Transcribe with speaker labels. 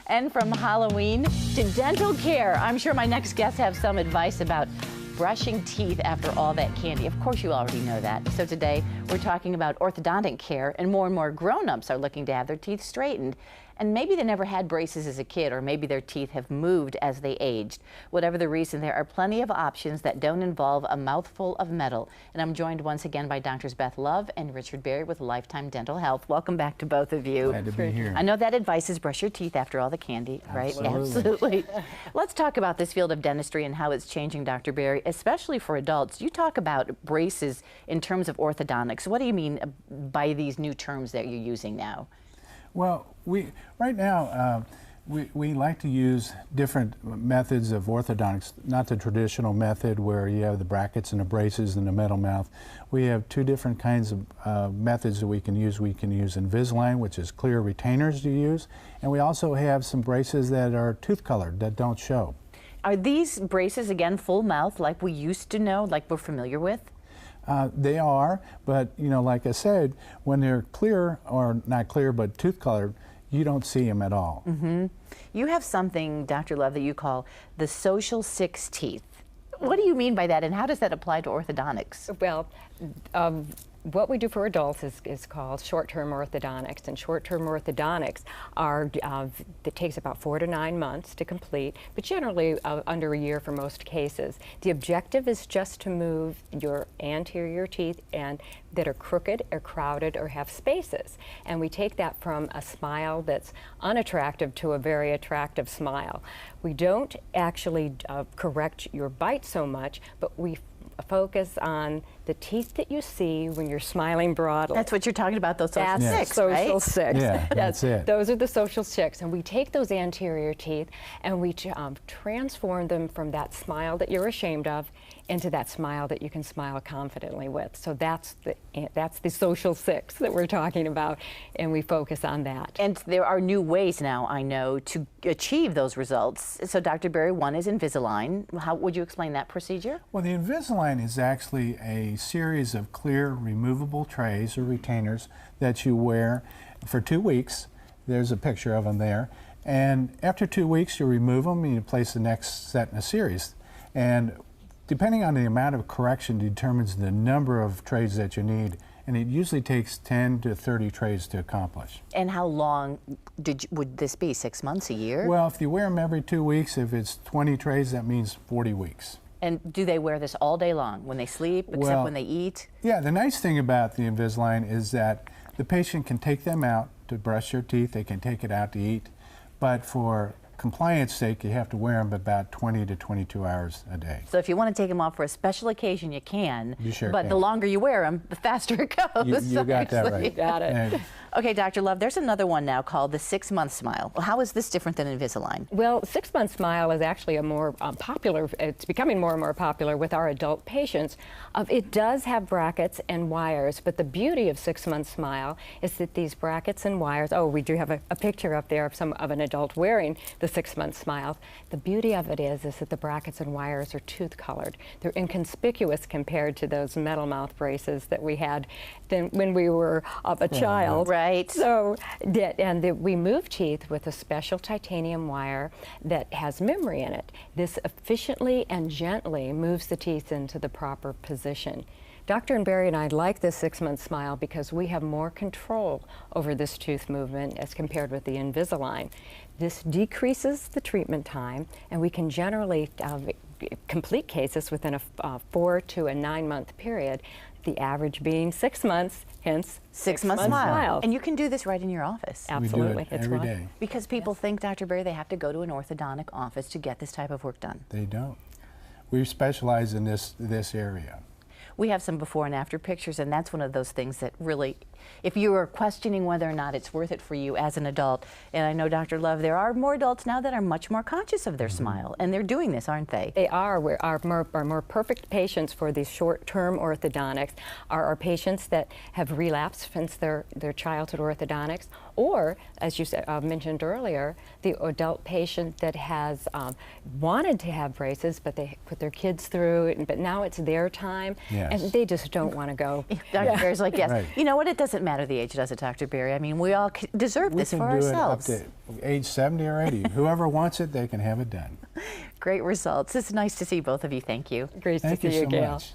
Speaker 1: And from Halloween to dental care, I'm sure my next guests have some advice about brushing teeth after all that candy. Of course, you already know that. So today, we're talking about orthodontic care, and more grown-ups are looking to have their teeth straightened. And maybe they never had braces as a kid, or maybe their teeth have moved as they aged. Whatever the reason, there are plenty of options that don't involve a mouthful of metal. And I'm joined once again by Doctors Beth Love and Richard Berry with Lifetime Dental Health. Welcome back to both of you.
Speaker 2: Glad to be here.
Speaker 1: I know that advice is brush your teeth after all the candy, right? Absolutely. Let's talk about this field of dentistry and how it's changing, Dr. Berry, especially for adults. You talk about braces in terms of orthodontics. What do you mean by these new terms that you're using now?
Speaker 2: Well, right now we like to use different methods of orthodontics, not the traditional method where you have the brackets and the braces and the metal mouth. We have two different kinds of methods that we can use. We can use Invisalign, which is clear retainers to use, and we also have some braces that are tooth colored that don't show. Are
Speaker 1: these braces, again, full mouth like we used to know, like we're familiar with?
Speaker 2: They are, but you know, like I said, when they're clear, or not clear, but tooth colored, you don't see them at all.
Speaker 1: Mm-hmm. You have something, Dr. Love, that you call the social six teeth. What do you mean by that, and how does that apply to orthodontics?
Speaker 3: Well, what we do for adults is called short-term orthodontics, and short-term orthodontics are, it takes about 4 to 9 months to complete, but generally under a year for most cases. The objective is just to move your anterior teeth and that are crooked or crowded or have spaces. And we take that from a smile that's unattractive to a very attractive smile. We don't actually correct your bite so much, but we focus on the teeth that you see when you're smiling broadly.
Speaker 1: That's what you're talking about, those social six,
Speaker 3: right?
Speaker 1: Social
Speaker 3: six.
Speaker 2: Yeah, that's it.
Speaker 3: Those are the social six, and we take those anterior teeth and we transform them from that smile that you're ashamed of into that smile that you can smile confidently with. So that's the social six that we're talking about, and we focus on that.
Speaker 1: And there are new ways now, I know, to achieve those results. So Dr. Berry, one is Invisalign. How would you explain that procedure?
Speaker 2: Well, the Invisalign is actually a series of clear removable trays or retainers that you wear for 2 weeks. There's a picture of them there. And after 2 weeks, you remove them and you place the next set in a series. And depending on the amount of correction determines the number of trays that you need, and it usually takes 10 to 30 trays to accomplish.
Speaker 1: And how long would this be, 6 months, a year?
Speaker 2: Well, if you wear them every 2 weeks, if it's 20 trays, that means 40 weeks.
Speaker 1: And do they wear this all day long, when they sleep, except when they eat?
Speaker 2: Yeah, the nice thing about the Invisalign is that the patient can take them out to brush their teeth, they can take it out to eat, but for compliance sake, you have to wear them about 20 to 22 hours a day.
Speaker 1: So if you want to take them off for a special occasion, you can.
Speaker 2: You sure
Speaker 1: but
Speaker 2: can.
Speaker 1: The longer you wear them, the faster it goes.
Speaker 2: You got that right.
Speaker 3: You got it.
Speaker 2: And
Speaker 1: okay, Dr. Love, there's another one now called the 6-month smile. Well, how is this different than Invisalign?
Speaker 3: Well, 6-month smile is actually a more popular, it's becoming more and more popular with our adult patients. It does have brackets and wires, but the beauty of 6-month smile is that these brackets and wires, we do have a picture up there of an adult wearing the 6-month smile. The beauty of it is that the brackets and wires are tooth colored. They're inconspicuous compared to those metal mouth braces that we had when we were a child.
Speaker 1: Right.
Speaker 3: So, we move teeth with a special titanium wire that has memory in it. This efficiently and gently moves the teeth into the proper position. Dr. Berry and I like this 6-month smile because we have more control over this tooth movement as compared with the Invisalign. This decreases the treatment time, and we can generally complete cases within a 4 to a 9-month period, the average being 6 months, hence
Speaker 1: 6-month smile. And you can do this right in your office.
Speaker 3: Absolutely.
Speaker 2: We do it every day.
Speaker 1: Because people think, Dr. Berry, they have to go to an orthodontic office to get this type of work done.
Speaker 2: they don't. We specialize in this area.
Speaker 1: We have some before and after pictures, and that's one of those things that really, if you are questioning whether or not it's worth it for you as an adult, and I know, Dr. Love, there are more adults now that are much more conscious of their smile, and they're doing this, aren't they?
Speaker 3: They are. Our more perfect patients for these short-term orthodontics are our patients that have relapsed since their childhood orthodontics, or, as you said, mentioned earlier, the adult patient that has wanted to have braces, but they put their kids through it, but now it's their time, and they just don't want to go.
Speaker 1: Dr. Berry's like, yes.
Speaker 2: Right.
Speaker 1: You know what? It doesn't doesn't matter the age, does it, Dr. Berry? I mean, we all deserve this for ourselves.
Speaker 2: We can do it up to age 70 or 80. Whoever wants it, they can have it done.
Speaker 1: Great results. It's nice to see both of you. Thank you.
Speaker 3: Great to see you,
Speaker 2: Thank you so
Speaker 3: Gail.
Speaker 2: much.